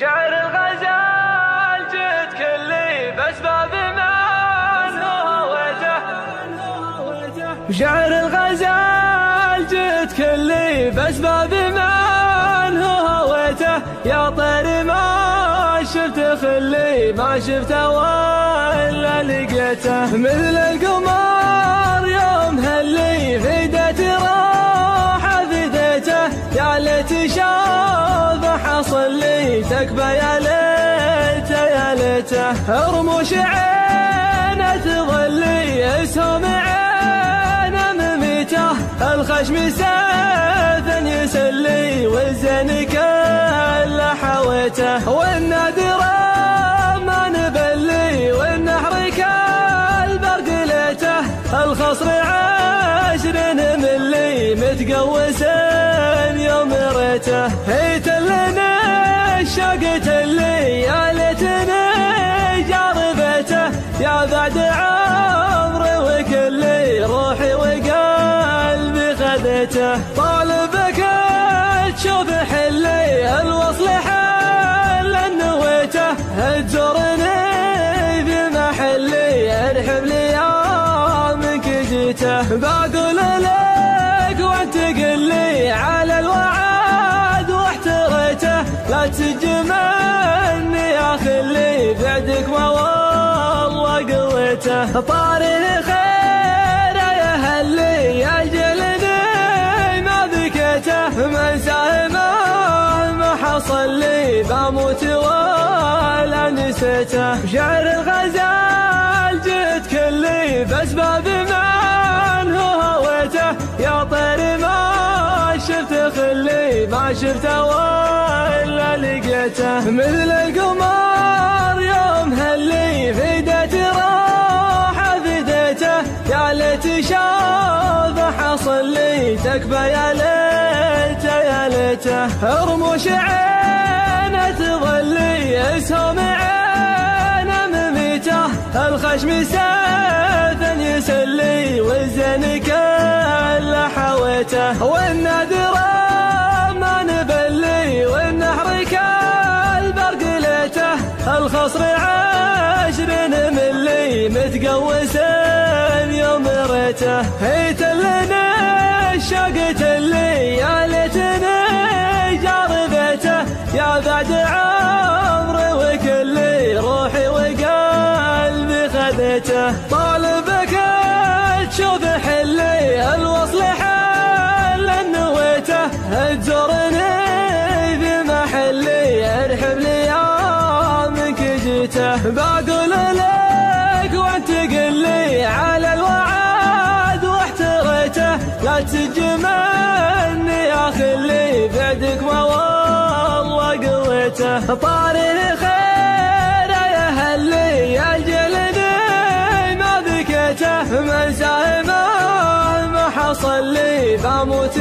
شعر الغزال جد كلي بأسباب من هويته. شعر الغزال جد كلي بأسباب من هويته. يا طير ما شفت خلي ما شفته ولا لقيته. مثل القمر يوم هلي فديت راح فديته. يا ليت شافه حصل لي تكبى يا ليته يا ليته. رموش عينه تظلي اسهم عينه مميته. الخشم سيف يسلي والزين كله حويته. والنادر ما نبلي والنحر كالبرق ليته. الخصر 20 ملي متقوس يوم ريته. هيت لنا الشوق اللي يا ليتني جاربته. يا بعد عمري وكلي روحي وقلبي خذيته. طالبك تشوف حلي الوصل حل نويته. تزورني بمحلي ارحب لي يومك جيته. بقول لك وانت قل لي على الوعد واحتريته. لا تجمعني يا خلي بعدك ما والله قويته. طاري خير يا هلي يا جلدي ما بكيته. من ساهمه ما حصل لي بموت ولا نسيته. شعر الغزال جد كلي بأسباب من هويته. يا طير ما شفت خلي ما شفته ولا لقيته. مثل القمر يوم هلي فديت راح فديته. يا ليت شافه حصل لي تكبى يا ليته يا ليته. رموش عينه تظلي اسهم عينه مميته. الخشم سيف يسلي والزين كله حويته. والنادر ما نبلي والنحر كالبرق ليته. الخصر 20 ملي متقوس يوم ريته. هيت لنا الشوق اللي يا ليتني جاربته. يا بعد عمري وكلي روحي وقلبي خذيته. طالبك تشوف حلي الوصل حل نويته. تزورني بمحلي ارحب لي يومك جيته. بقول لك وانت قل لي على الوعد واحتريته. لا تجمعني يا خلي بعدك ما والله قويته. طاري خير يا هلي يا جلدي ما بكيته. من ساهمه ما حصل لي بموت